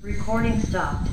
Recording stopped.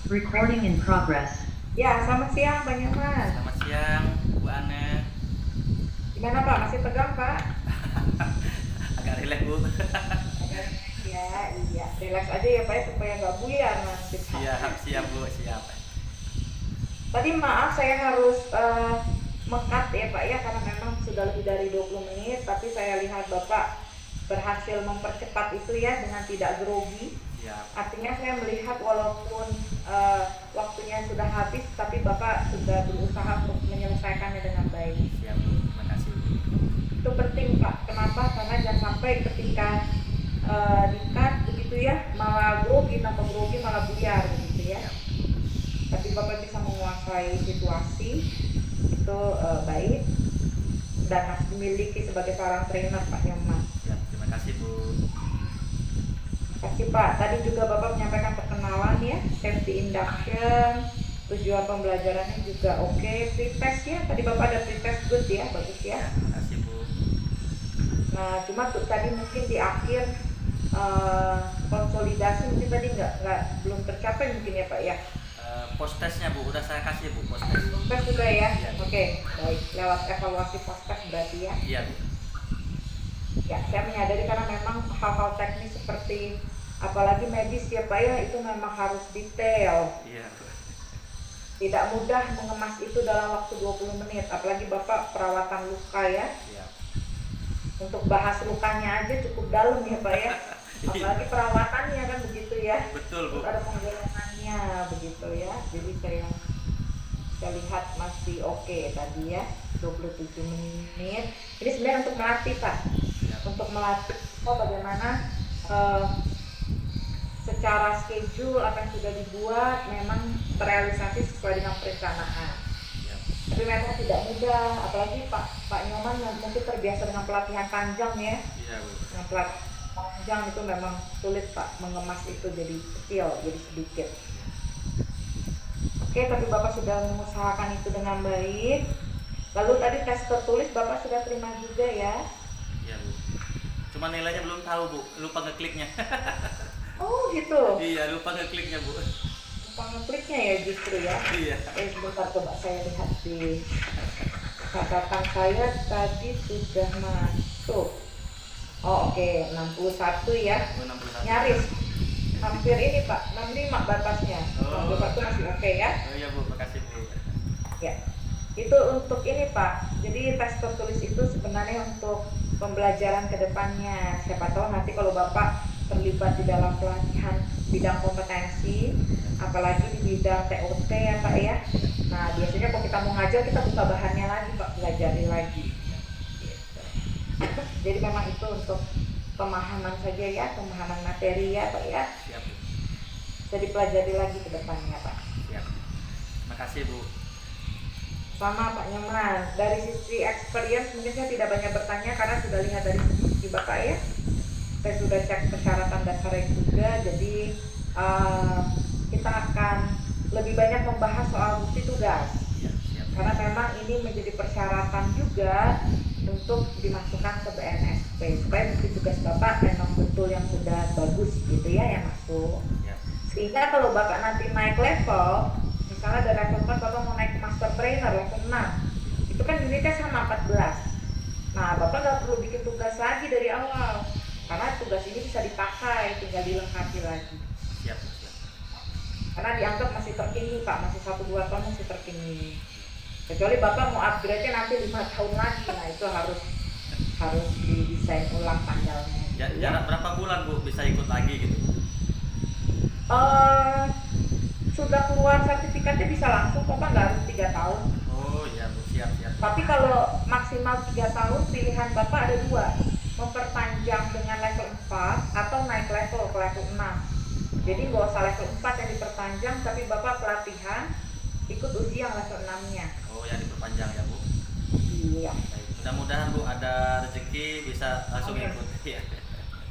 Recording in progress. Ya, selamat siang Pak Nyoman. Selamat siang Bu Ane. Gimana Pak, masih tegang Pak? Agak rileks Bu. Ya, iya. Relax aja ya Pak, supaya nggak buyar nanti Pak. Siap Bu, siap. Tadi maaf saya harus meng-cut ya Pak ya, karena memang sudah lebih dari 20 menit. Tapi saya lihat Bapak berhasil mempercepat itu ya dengan tidak grogi. Siap. Artinya saya melihat walaupun waktunya sudah habis, tapi Bapak sudah berusaha untuk menyelesaikannya dengan baik. Siap Bu, terima kasih. Itu penting Pak. Kenapa? Karena jangan sampai ketika di-cut begitu ya, malah grogi, tambah grogi malah buyar begitu ya. Tapi Bapak bisa menguasai situasi itu baik dan harus dimiliki sebagai seorang trainer Pak Nyoman. Siap, terima kasih Bu. Terima kasih Pak. Tadi juga Bapak menyampaikan perkenalan ya, safety induction, tujuan pembelajarannya juga oke. Pretest ya, tadi Bapak ada pretest good ya, bagus ya. Terima kasih Bu. Nah, cuma tadi mungkin di akhir konsolidasi mungkin tadi belum tercapai mungkin ya Pak ya. Post testnya Bu, udah saya kasih Bu, post test. Tes juga ya. Iya. Oke, baik. Lewat evaluasi post tes berarti ya. Iya Bu. Ya, saya menyadari karena memang hal-hal teknis seperti apalagi medis ya Pak ya, itu memang harus detail. Iya Bu. Tidak mudah mengemas itu dalam waktu 20 menit, apalagi Bapak perawatan luka ya. Siap. Untuk bahas lukanya aja cukup dalam ya Pak ya. Apalagi perawatannya kan begitu ya. Betul Bu. Terus ada penggorengannya begitu ya. Jadi saya lihat masih oke tadi ya, 27 menit. Ini sebenarnya untuk melatih Pak. Siap. Untuk melatih bagaimana secara schedule apa yang sudah dibuat memang terrealisasi sesuai dengan perencanaan. Siap. Tapi memang tidak mudah, apalagi Pak Nyoman yang mungkin terbiasa dengan pelatihan panjang ya. Iya Bu. Dengan pelatihan panjang itu memang sulit Pak mengemas itu jadi kecil, jadi sedikit. Oke, tapi Bapak sudah mengusahakan itu dengan baik. Lalu tadi tes tertulis Bapak sudah terima juga ya. Iya Bu. Cuma nilainya belum tahu Bu, lupa ngekliknya. Oh gitu. Iya, lupa ngekliknya Bu. Lupa ngekliknya ya justru ya. Iya. Sebentar coba saya lihat di catatan saya tadi sudah masuk. Oh oke, 61 ya. 61. Nyaris. Hampir ini Pak, 65 batasnya. Oh. 61 masih oke ya. Oh iya Bu, makasih Bu. Ya. Itu untuk ini Pak. Jadi tes tertulis itu sebenarnya untuk pembelajaran ke depannya. Siapa tahu nanti kalau Bapak terlibat di dalam pelatihan bidang kompetensi, apalagi di bidang TOT ya Pak ya. Nah biasanya kalau kita mau ngajar kita buka bahannya lagi Pak, pelajari lagi. Gitu. Jadi memang itu untuk pemahaman saja ya, pemahaman materi ya Pak ya. Siap Bu. Bisa dipelajari lagi ke depannya Pak. Siap. Makasih Bu. Sama Pak Nyoman, dari sisi experience mungkin saya tidak banyak bertanya karena sudah lihat dari sisi Bapak ya. Saya sudah cek persyaratan dasarnya juga, jadi kita akan lebih banyak membahas soal bukti tugas. Siap. Karena memang ini menjadi persyaratan juga untuk dimasukkan ke BNSP supaya bukti tugas Bapak memang betul yang sudah bagus gitu ya yang masuk. Siap. Sehingga kalau Bapak nanti naik level, misalnya dari level 4 Bapak mau naik master trainer level 6, itu kan unitnya sama 14. Nah Bapak nggak perlu bikin tugas lagi dari awal, karena tugas ini bisa dipakai, tinggal dilengkapi lagi. Siap. karena dianggap masih terkini Pak, masih 1-2 tahun masih terkini. Kecuali Bapak mau upgrade-nya nanti 5 tahun lagi, nah itu harus didesain ulang tanggalnya. Jarak berapa bulan Bu bisa ikut lagi gitu? Sudah keluar sertifikatnya bisa langsung kok Pak, nggak harus 3 tahun. Oh iya Bu, siap. Tapi kalau maksimal 3 tahun, pilihan Bapak ada 2, memperpanjang dengan level 4 atau naik level ke level 6. Jadi nggak usah level 4 yang diperpanjang, tapi Bapak pelatihan ikut uji yang level 6-nya. Oh yang diperpanjang ya Bu. Iya. Baik. Mudah-mudahan Bu ada rezeki bisa langsung Amin. ikut. Iya.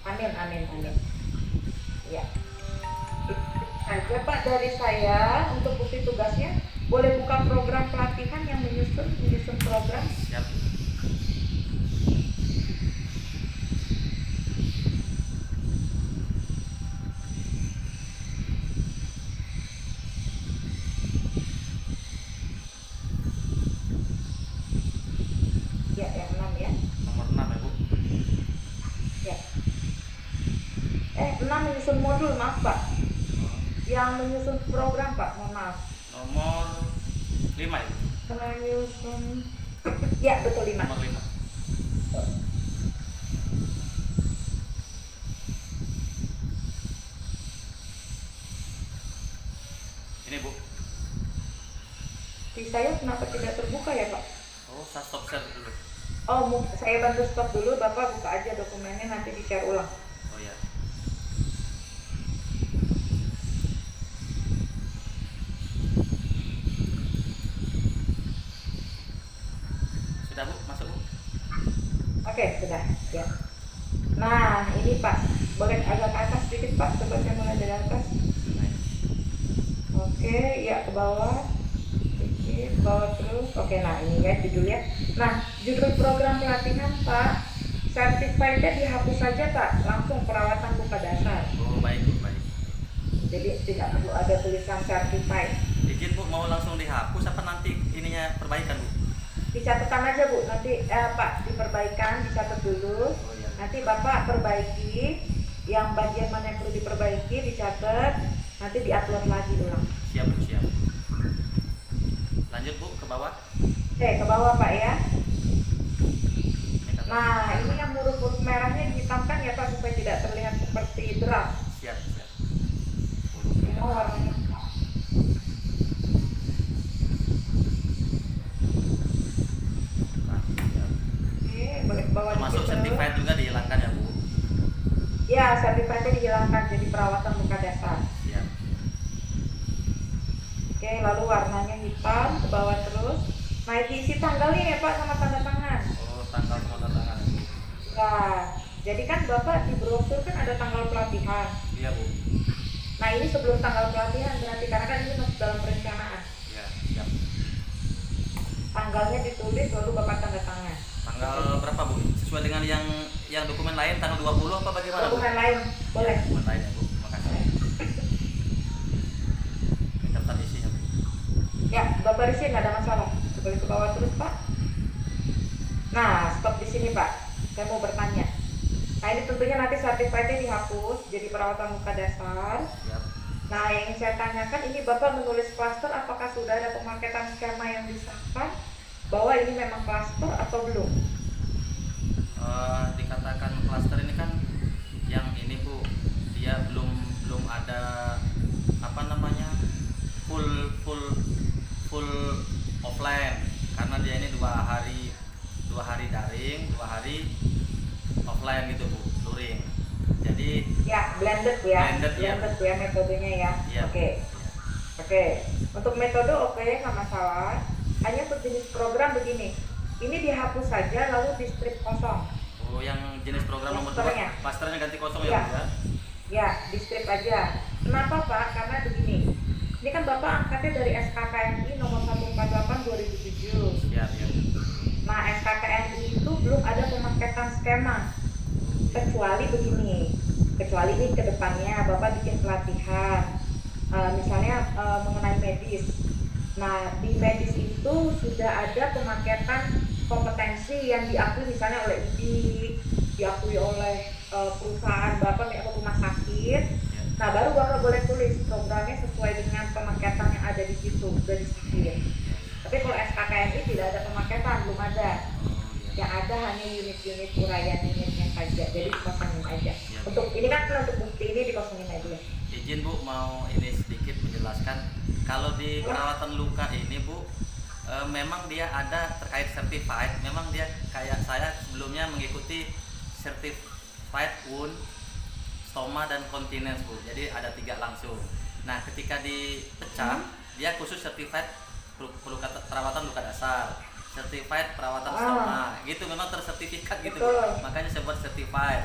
Amin. Ya. Aja Pak dari saya untuk bukti tugasnya, boleh buka program pelatihan yang menyusun program. Siap. Ya, yang 6 ya. Nomor 6 ya Bu. Ya. 6 menyusun modul, maaf Pak. Yang menyusun program Pak, mohon maaf. Nomor 5 ya Bu. Menyusun. Ya, betul 5. Nomor 5. Ini Bu. Di saya kenapa tidak terbuka ya Pak? Oh, saya stop share dulu. Oh, saya bantu stop dulu, Bapak buka aja dokumennya, nanti di-share ulang. Oh ya. Sudah Bu, masuk Bu. Oke, sudah. Ya. Nah, ini Pak, boleh agak ke atas sedikit Pak, coba saya mulai dari atas. Baik. Oke, ya ke bawah. Sedikit, bawah terus. Oke, nah ini ya judulnya. Nah, judul program pelatihan Pak, certified-nya dihapus saja Pak, langsung perawatan luka dasar. Oh, baik Bu, baik. Jadi tidak perlu ada tulisan certified. Izin Bu, mau langsung dihapus apa nanti ininya perbaikan Bu? Dicatatkan aja Bu, nanti Pak diperbaikan, dicatat dulu. Oh iya. Nanti Bapak perbaiki, yang bagian mana yang perlu diperbaiki dicatat, nanti diupload lagi ulang. Siap Bu, siap. Lanjut Bu ke bawah. Oke, ke bawah Pak ya. Ini kan. Nah, ini yang huruf-huruf merahnya dihitamkan ya Pak, supaya tidak terlihat seperti draft. Siap. Semua warnanya. Nah, siap. Oke, boleh ke bawah Termasuk dikit certified terus. juga dihilangkan ya Bu. Ya, sertifikatnya dihilangkan jadi perawatan luka dasar. Siap. Oke, lalu warnanya hitam, ke bawah terus. Nah, diisi tanggalnya ya Pak sama tanda tangan. Oh, tanggal sama tanda tangan ya Bu. Nah, jadi kan Bapak di brosur kan ada tanggal pelatihan. Iya Bu. Nah, ini sebelum tanggal pelatihan berarti, karena kan ini masih dalam perencanaan. Iya, siap. Tanggalnya ditulis lalu Bapak tanda tangan. Tanggal berapa Bu? Sesuai dengan yang dokumen lain tanggal 20 apa bagaimana Bu? Dokumen lain, boleh. Dokumen lain ya Bu. Makasih. Catat isinya Bu. Ya, Bapak di sini nggak ada masalah. Boleh ke bawah terus Pak. Nah, stop di sini Pak. Saya mau bertanya. Nah, ini tentunya nanti sertifikatnya dihapus jadi perawatan luka dasar. Siap. Nah, yang ingin saya tanyakan, ini Bapak menulis klaster, apakah sudah ada pemaketan skema yang disahkan bahwa ini memang klaster atau belum? Dikatakan klaster ini kan yang ini Bu, dia belum ada apa namanya full offline, karena dia ini 2 hari daring, 2 hari offline gitu Bu, luring. Jadi Ya, blended ya, Blended, ya. ya metodenya ya. ya. Oke. Untuk metode oke, nggak masalah. Hanya untuk jenis program begini, ini dihapus saja lalu di strip kosong. Oh, yang jenis program nomor 2 Klasternya. klasternya ganti kosong Ya. ya Bu ya. Ya, di strip aja. Kenapa Pak? Karena begini, ini kan Bapak angkatnya dari SKKNI nomor 148 2007. Siap, ya. Nah, SKKNI itu belum ada pemaketan skema, kecuali begini, kecuali ini ke depannya Bapak bikin pelatihan, misalnya mengenai medis. Nah, di medis itu sudah ada pemaketan kompetensi yang diakui misalnya oleh IDI, diakui oleh perusahaan Bapak atau rumah sakit. Nah, baru Bapak boleh tulis programnya sesuai dengan pemaketan yang ada di situ, udah disisir. Tapi kalau SKKNI tidak ada pemaketan, belum ada. Yang ada hanya unit-unit uraian unitnya saja, jadi dikosongin aja. Untuk ini kan untuk bukti ini dikosongin aja. Izin Bu, mau ini sedikit menjelaskan. Kalau di perawatan luka ini Bu, memang dia ada terkait certified. Memang dia kayak saya sebelumnya mengikuti certified wound, stoma dan continence Bu. Jadi ada 3 langsung. Nah, ketika dipecah, dia khusus certified perawatan luka dasar, certified perawatan stoma, gitu. Memang tersertifikat gitu Bu. Makanya saya buat certified.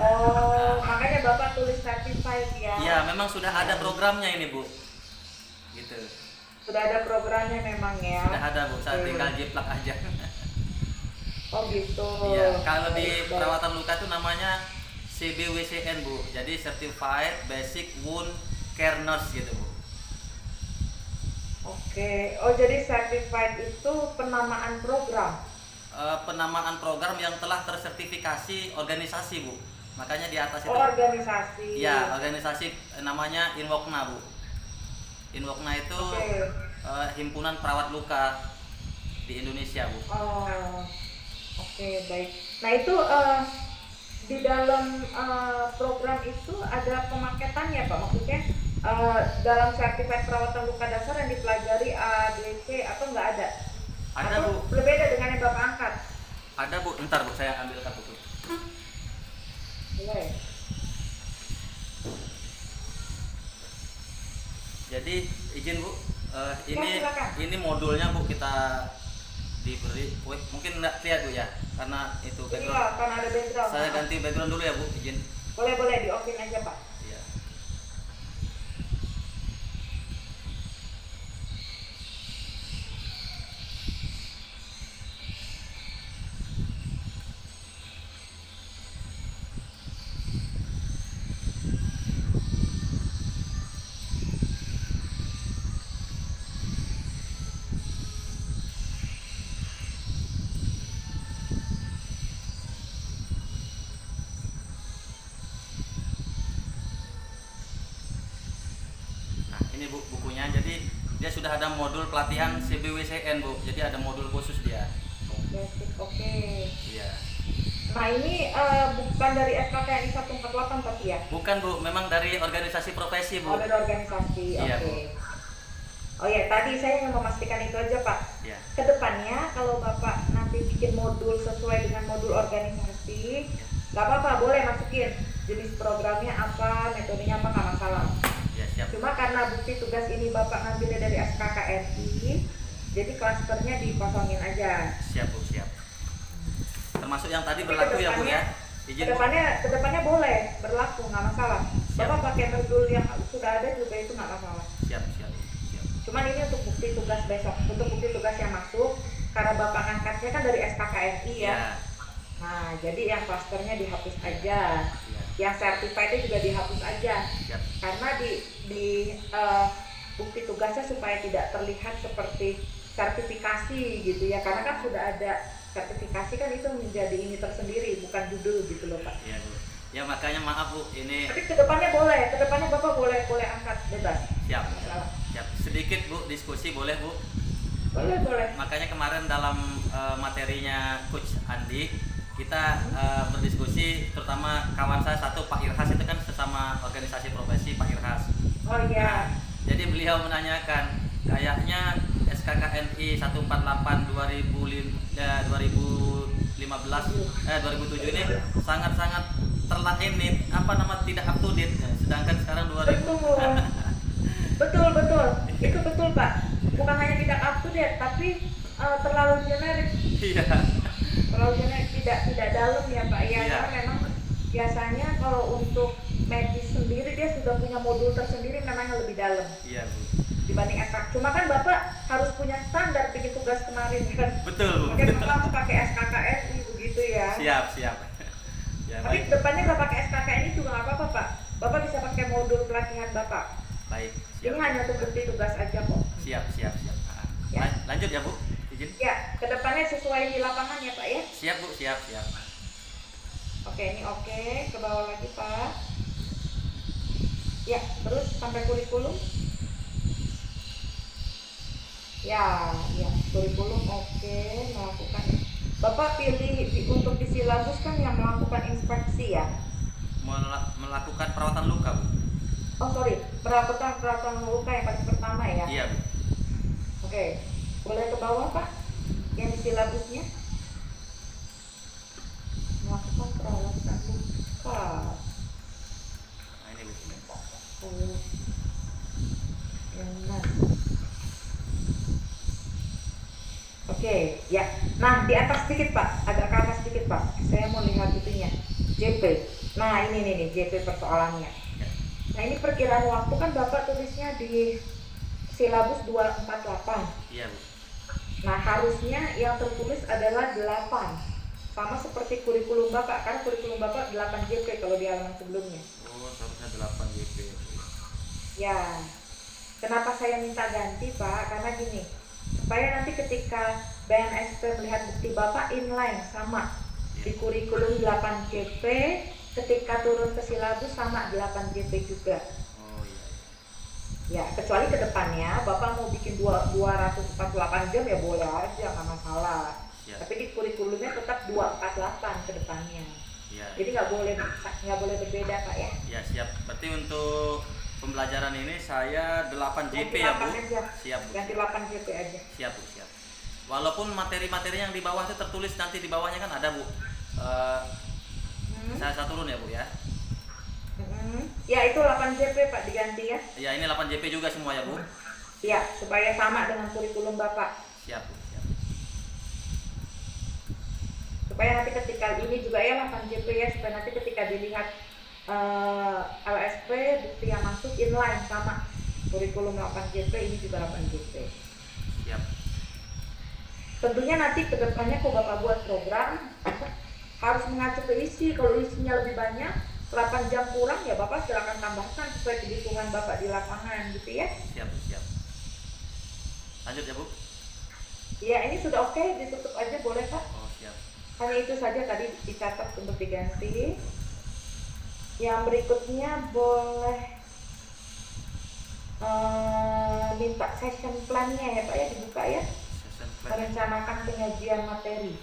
Makanya Bapak tulis certified ya. Iya, memang sudah ada programnya ini Bu. Gitu. Sudah ada programnya memang ya. Sudah ada Bu, saya tinggal jiplak aja. Oh gitu. Iya, kalau di perawatan luka itu namanya CBWCN Bu. Jadi Certified Basic Wound Care Nurse gitu Bu. Oke. Oh, jadi certified itu penamaan program. Penamaan program yang telah tersertifikasi organisasi Bu. Makanya di atas itu. Oh, organisasi. Iya, organisasi namanya Inwokna Bu. Inwokna itu himpunan perawat luka di Indonesia Bu. Oh, oke, baik. Nah itu di dalam program itu ada pemaketannya Pak, maksudnya dalam sertifikat perawatan luka dasar yang dipelajari A, B, C atau nggak ada? Ada atau Bu. berbeda dengan yang Bapak angkat? Ada Bu, ntar Bu saya ambilkan buku. Boleh. Jadi izin Bu, silakan. ini modulnya Bu, kita diberi, mungkin nggak lihat Bu ya, karena itu background. Iya, karena ada background. Saya ganti background dulu ya Bu, izin. Boleh di offin aja Pak. Iya. Ini Bu bukunya, jadi dia sudah ada modul pelatihan CBWCN Bu, jadi ada modul khusus dia. Basic, oke. Iya. Nah ini bukan dari SKKNI 148 tapi ya? Bukan Bu, memang dari organisasi profesi Bu. Oh, dari organisasi, Iya, oke. Oh ya, tadi saya ingin memastikan itu aja Pak. Iya. Kedepannya kalau Bapak nanti bikin modul sesuai dengan modul organisasi, nggak apa-apa, boleh masukin jenis programnya apa, metodenya apa, nggak masalah. Ya, siap. Cuma karena bukti tugas ini Bapak ngambilnya dari SKKNI, jadi klasternya dikosongin aja. Siap Bu, siap. Termasuk yang tadi berlaku ya Bu ya. Izin Bu. Kedepannya boleh berlaku, nggak masalah. Bapak pakai modul yang sudah ada juga itu nggak masalah. Siap, siap. Cuman ini untuk bukti tugas besok, untuk bukti tugas yang masuk, karena Bapak ngangkatnya kan dari SKKNI ya. Nah, jadi yang klasternya dihapus aja. Yang certified-nya juga dihapus aja. Siap. Karena di bukti tugasnya supaya tidak terlihat seperti sertifikasi gitu ya. Karena kan sudah ada sertifikasi kan itu menjadi ini tersendiri, bukan judul gitu loh Pak. Iya Bu. Ya makanya maaf Bu, ini. Tapi kedepannya Bapak boleh angkat bebas. Siap. Siap. Sedikit Bu diskusi boleh Bu? Boleh. Makanya kemarin dalam materinya Coach Andi kita berdiskusi, terutama kawan saya satu Pak Irhas itu kan sesama organisasi profesi Pak Irhas. Oh iya. Jadi beliau menanyakan kayaknya SKKNI 148 2007 ini sangat-sangat tidak up to date, sedangkan sekarang 2000. Betul. Itu betul Pak. Bukan hanya tidak up to date, tapi terlalu generik. Iya. Terlalu generik, tidak dalam ya Pak. Ya, Iya. karena memang biasanya kalau untuk medis sendiri dia sudah punya modul tersendiri memang lebih dalam. Iya Bu. Dibanding SK. Cuma kan Bapak harus punya standar bikin tugas kemarin kan. Betul Bu. Mungkin Bapak harus pakai SKKNI begitu ya. Siap. Ya, Tapi baik. depannya nggak pakai SKKNI juga nggak apa-apa Pak. Bapak bisa pakai modul pelatihan Bapak. Baik. Siap. Ini hanya untuk bukti tugas aja kok. Siap. Ya. Lanjut ya Bu. Izin. Ya, kedepannya sesuai di lapangan ya Pak ya. Siap Bu, siap. Oke, ini oke. Ke bawah lagi Pak. Ya, terus sampai kurikulum. Ya, ya, kurikulum oke, melakukan. Bapak pilih untuk di silabus kan yang melakukan inspeksi ya? Melakukan perawatan luka, Bu. Oh sorry, perawatan luka yang paling pertama ya? Iya, Bu. Oke, boleh ke bawah Pak, yang di silabusnya? Melakukan perawatan luka. Nah, ini, Bu. Oh, enak. Oke, ya. Nah, di atas sedikit Pak, agak ke atas sedikit Pak. Saya mau lihat itunya. JP. Nah, ini nih JP persoalannya. Nah, ini perkiraan waktu kan Bapak tulisnya di silabus 248. Iya, Bu. Nah, harusnya yang tertulis adalah 8. Sama seperti kurikulum Bapak, karena kurikulum Bapak 8 JP kalau di halaman sebelumnya. Oh, seharusnya 8 JP. Ya. Kenapa saya minta ganti Pak? Karena gini, supaya nanti ketika BNSP melihat bukti Bapak inline sama di kurikulum 8 JP, ketika turun ke silabus sama 8 JP juga. Oh iya. Ya, kecuali ke depannya Bapak mau bikin 248 jam ya boleh aja, nggak masalah. Ya. Tapi di kurikulumnya tetap 248 ke depannya. Ya. Jadi nggak boleh berbeda Pak ya. Ya, siap. Berarti untuk pembelajaran ini saya 8 JP ya, Bu. Aja. Siap, Bu. Ganti 8 JP aja. Siap, Bu, siap. Walaupun materi-materi yang di bawah itu tertulis nanti di bawahnya kan ada, Bu. Saya turun ya, Bu ya. Ya, itu 8 JP Pak diganti ya. Ya, ini 8 JP juga semua ya, Bu. Ya, supaya sama dengan kurikulum Bapak. Siap, Bu, siap. Supaya nanti ketika ini juga ya 8 JP ya, supaya nanti ketika dilihat LSP bukti yang masuk inline sama kurikulum 8 JP, ini juga 8 JP. Siap. Tentunya nanti kedepannya kalau Bapak buat program harus mengacu ke isi. Kalau isinya lebih banyak, 8 jam kurang ya Bapak silakan tambahkan sesuai kebutuhan Bapak di lapangan gitu ya. Siap, Bu, siap. Lanjut ya, Bu. Ya, ini sudah oke, ditutup aja boleh Pak. Oh, siap. Hanya itu saja tadi dicatat untuk diganti. Yang berikutnya boleh minta session plan-nya ya Pak ya, dibuka ya. Session plan. Merencanakan penyajian materi.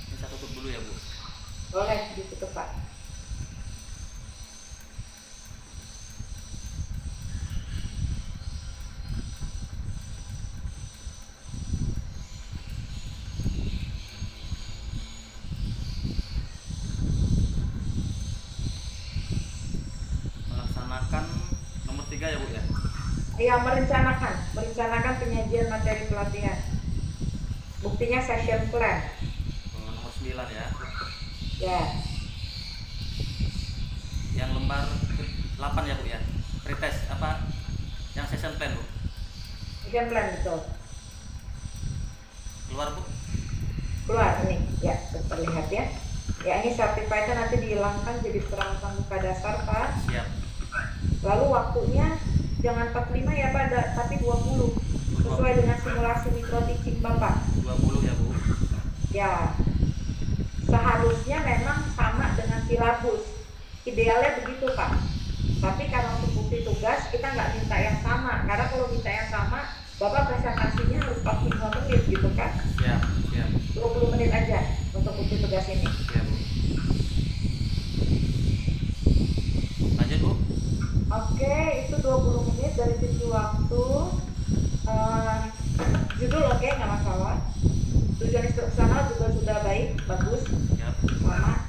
Ini saya tutup dulu ya, Bu. Boleh ditutup Pak. Melaksanakan nomor 3 ya, Bu ya. Iya, merencanakan penyajian materi pelatihan. Buktinya session plan. Oh, nomor 9 ya. Ya, Yang lembar 8 ya, Bu ya. Pretest apa? Yang session plan, Bu. session plan betul. Keluar, Bu. Keluar ini, ya terlihat ya. Ya, ini certified-nya nanti dihilangkan jadi peralatan muka dasar Pak. Siap. Lalu waktunya jangan 45 ya Pak, tapi 20 sesuai dengan simulasi mikro teaching Bapak. 20 ya, Bu. Ya, seharusnya memang sama dengan silabus. Idealnya begitu Pak. Tapi karena untuk bukti tugas kita nggak minta yang sama. Karena kalau minta yang sama, Bapak presentasinya harus 45 menit gitu kan. Siap, siap. 20 menit aja untuk bukti tugas ini. Siap, Bu. Lanjut, Bu. Oke, itu 20 menit dari sisi waktu. Judul oke, nggak masalah. Tujuan instruksional juga sudah baik, bagus, Siap. sama.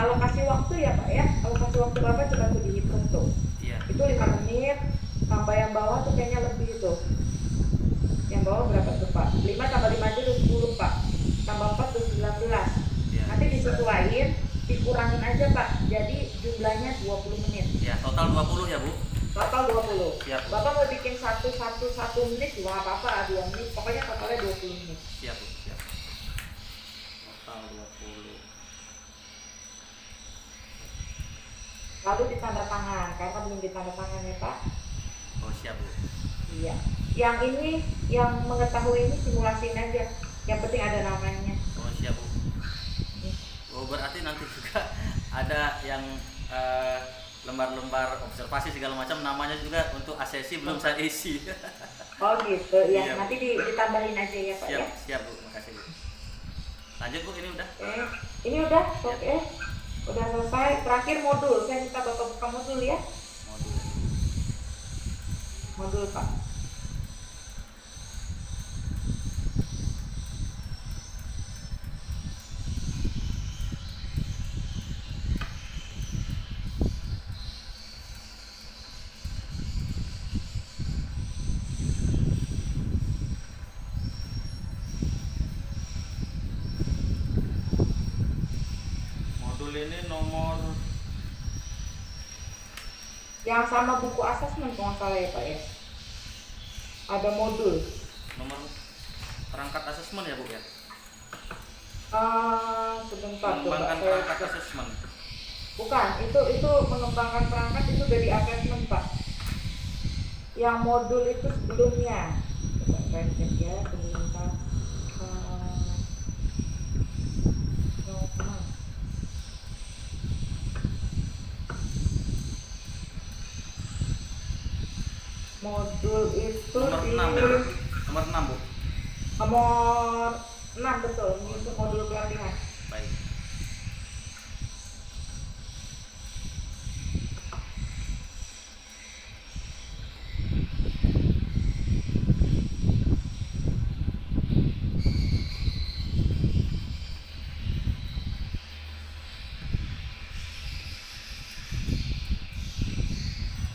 Alokasi waktu ya Pak ya, alokasi waktu Bapak coba tuh dihitung tuh. Iya. Itu 5 menit, tambah yang bawah tuh kayaknya lebih itu. Yang bawah berapa tuh Pak? 5 tambah 5 aja udah 10 Pak. Tambah 4 tuh 19. Iya. Nanti disesuaiin, dikurangin aja Pak. Jadi jumlahnya 20 menit. Ya, total 20 ya, Bu. Total 20. Siap, Bu. Bapak mau bikin 1 menit juga nggak apa-apa, 2 menit. Pokoknya totalnya 20 menit. Siap, Bu. Siap. Total 20. Lalu ditanda tangan, karena belum ditanda tangan ya Pak. Oh, siap, Bu. Iya. Yang ini, yang mengetahui ini simulasiin aja. Yang penting ada namanya. Oh siap Bu. Oh berarti nanti juga ada yang lembar-lembar observasi segala macam, namanya juga untuk ACC belum saya isi. Oh gitu, ya. Iya, Bu. Nanti ditambahin aja ya Pak Siap, ya. siap Bu, makasih Bu. Lanjut Bu, ini udah. Oke. Ini udah, oke. Udah selesai. Terakhir modul. Saya minta Bapak buka modul ya. Modul. Modul Pak. Modul ini nomor Yang sama buku asesmen kalau nggak salah ya Pak ya. Ada modul. perangkat asesmen ya Bu ya. Sebentar coba Mengembangkan saya perangkat cek. asesmen. Bukan, itu mengembangkan perangkat itu udah di asesmen Pak. Yang modul itu sebelumnya. Coba saya cek ya sebentar. Nomor. Modul itu Nomor di 6 ya Bu. Nomor 6 Bu. nomor 6 betul, itu modul pelatihan. Baik.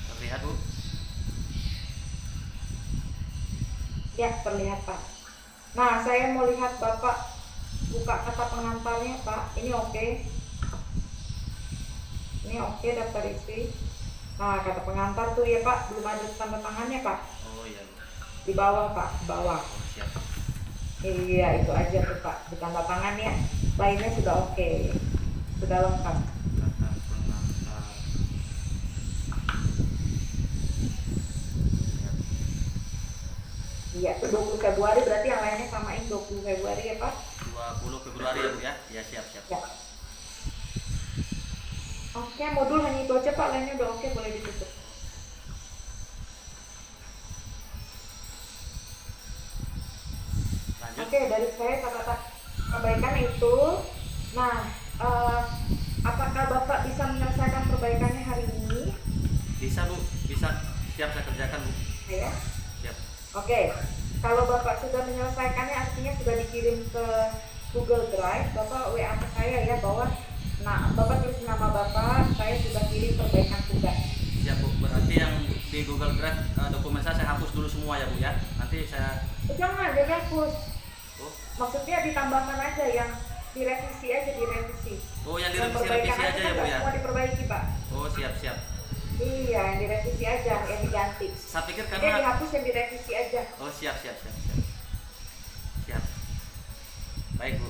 Terlihat Bu. Ya, terlihat Pak. Nah, saya mau lihat Bapak buka kata pengantarnya Pak. Ini oke. Ini oke daftar isi. Nah, kata pengantar tuh ya Pak, belum ada tanda tangannya Pak. Oh iya Bu. Di bawah Pak, bawah. Oh siap. Iya, itu aja tuh Pak. Di tanda tangannya. Lainnya sudah oke. Sudah lengkap. Kata pengantar. Siap. Iya, itu 20 Februari berarti yang lainnya samain 20 Februari ya Pak. 20 Februari ya Bu ya. Ya siap siap. Ya. Oke, modul hanya itu aja Pak, lainnya udah oke, boleh ditutup. Lanjut. Oke, dari saya kata-kata perbaikan itu. Nah, apakah Bapak bisa menyelesaikan perbaikannya hari ini? Bisa Bu, bisa. Siap saya kerjakan Bu. Ya. Siap. Oke, kalau Bapak sudah menyelesaikannya artinya sudah dikirim ke Google Drive, Bapak WA ke saya ya bahwa Bapak tulis nama Bapak, saya sudah kirim perbaikan tugas. Siap Bu. Berarti yang di Google Drive dokumen saya hapus dulu semua ya Bu ya. Nanti saya Jangan dihapus. oh, Maksudnya ditambahkan aja yang direvisi aja, direvisi. oh yang Yang direvisi perbaikan aja ya Bu kan ya. semua diperbaiki Pak. Oh siap siap. Iya, yang direvisi aja, yang diganti. Saya pikir Dia karena dihapus yang direvisi aja. oh siap siap siap siap. Siap. Baik Bu.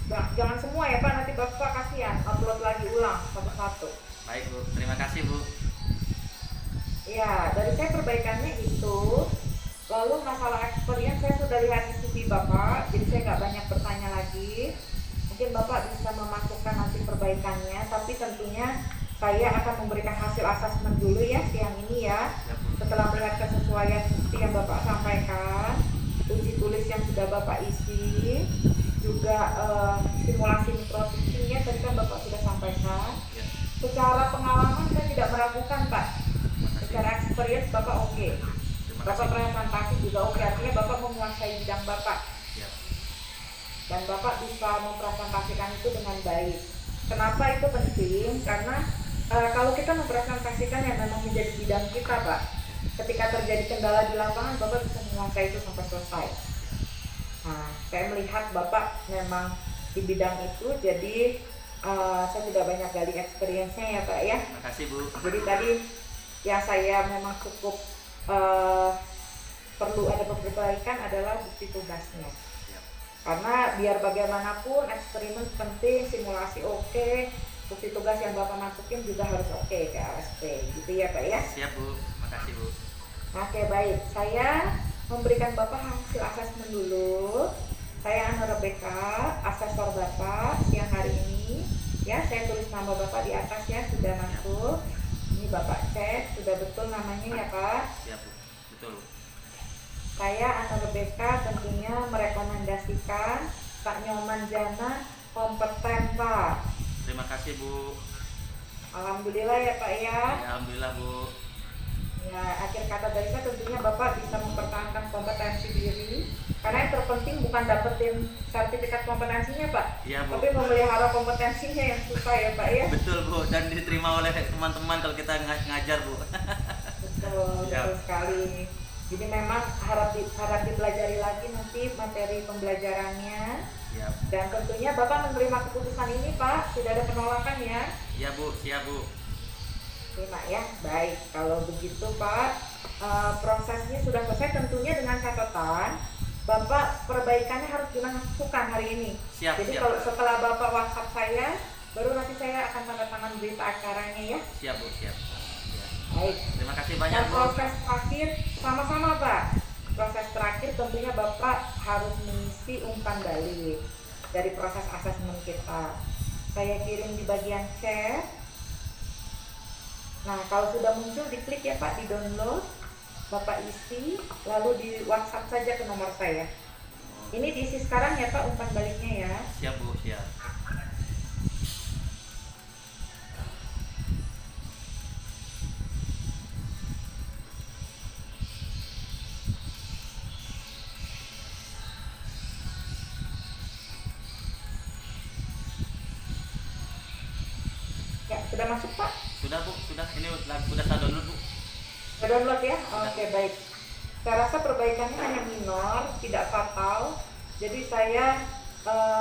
Jangan semua ya Pak, nanti Bapak kasihan upload lagi ulang satu-satu. Baik Bu. Terima kasih Bu. Ya, dari saya perbaikannya itu. Lalu masalah experience saya sudah lihat di CV Bapak, jadi saya nggak banyak bertanya lagi. Mungkin Bapak bisa memasukkan nanti perbaikannya, tapi tentunya saya akan memberikan hasil asesmen dulu ya siang ini ya. Siap Bu. Setelah melihat kesesuaian seperti yang Bapak sampaikan, uji tulis yang sudah Bapak isi, juga simulasi mikrofiksinya tadi kan Bapak sudah sampaikan. Ya. Secara pengalaman saya tidak meragukan Pak. Makasih. Secara experience Bapak oke. Terima Bapak kasih. presentasi juga oke, artinya Bapak menguasai bidang Bapak Siap. dan Bapak bisa mempresentasikan itu dengan baik. Kenapa itu penting? Karena kalau kita mempresentasikan yang memang menjadi bidang kita Pak, ketika terjadi kendala di lapangan Bapak bisa menguasai itu sampai selesai. Nah, saya melihat Bapak memang di bidang itu, jadi saya tidak banyak gali experience-nya ya Pak ya. Makasih Bu. Jadi tadi yang saya memang cukup perlu ada perbaikan adalah bukti tugasnya. Siap. Karena biar bagaimanapun eksperimen penting, simulasi oke, bukti tugas yang Bapak masukin juga harus oke ke LSP, gitu ya Pak ya. Siap Bu. Makasih Bu. Oke, baik. Saya memberikan Bapak hasil asesmen dulu. Saya Ana Rebecca, asesor Bapak siang hari ini. Ya, saya tulis nama Bapak di atas ya, sudah masuk. Ini Bapak cek, sudah betul namanya ya Pak. Siap Bu, betul Bu. Saya Ana Rebecca tentunya merekomendasikan Pak Nyoman Jana kompeten Pak. Terima kasih Bu. Alhamdulillah ya Pak ya. Ya, alhamdulillah Bu. Ya, akhir kata dari saya tentunya Bapak bisa mempertahankan kompetensi diri. Karena yang terpenting bukan dapetin sertifikat kompetensinya Pak, Iya Bu. tapi memelihara kompetensinya yang susah ya Pak ya. Betul Bu, dan diterima oleh teman-teman kalau kita ngajar Bu. Betul, Ya. betul sekali. Jadi memang harap dipelajari lagi nanti materi pembelajarannya. Siap. Dan tentunya Bapak menerima keputusan ini Pak, tidak ada penolakan ya. Iya Bu, siap Bu. Terima ya, baik. Kalau begitu Pak, prosesnya sudah selesai tentunya dengan catatan Bapak perbaikannya harus dilakukan hari ini. Siap, Jadi siap. kalau setelah Bapak WhatsApp saya, baru nanti saya akan tanda tangan berita acaranya ya. Siap Bu, siap. Ya. Baik. Terima kasih banyak Dan Bu. proses terakhir sama-sama Pak. Proses terakhir tentunya Bapak harus mengisi umpan balik dari proses asesmen kita. Saya kirim di bagian chat. Nah, kalau sudah muncul diklik ya Pak, di download, Bapak isi, lalu di WhatsApp saja ke nomor saya. Ini diisi sekarang ya Pak umpan baliknya ya. Siap Bu, siap. Ya, sudah masuk Pak? Sudah Bu, sudah. Ini sudah saya download Bu. Sudah download ya? Oke, baik. Saya rasa perbaikannya hanya minor, tidak fatal. Jadi saya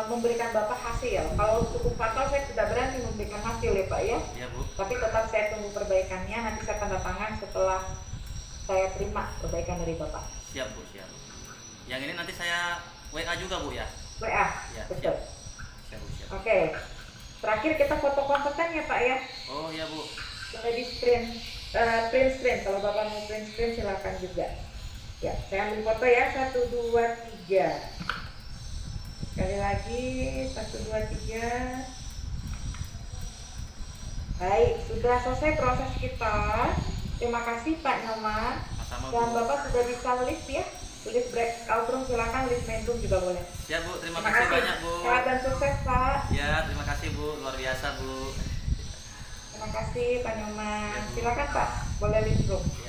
memberikan Bapak hasil. Kalau cukup fatal saya tidak berani memberikan hasil ya Pak ya. Iya Bu. Tapi tetap saya tunggu perbaikannya, nanti saya tanda tangan setelah saya terima perbaikan dari Bapak. Siap Bu, siap. Yang ini nanti saya WA juga Bu ya. WA, Ya, betul. Siap Bu, siap. Oke. Terakhir kita foto kompeten ya Pak ya. Oh iya Bu. Boleh di print screen. Kalau Bapak mau print screen silakan juga. Ya, saya ambil foto ya. 1, 2, 3. Sekali lagi 1, 2, 3. Baik, sudah selesai proses kita. Terima kasih Pak Nyoman. Sama-sama Dan Bu. Bapak sudah bisa lift ya. Lift breakout room silakan, lift main room juga boleh. Siap Bu, terima kasih banyak Bu. Selamat dan sukses Pak. Ya, terima kasih Bu, luar biasa Bu. Terima kasih Pak Nyoman. Ya, Bu. Silakan Pak, boleh lift room. Ya.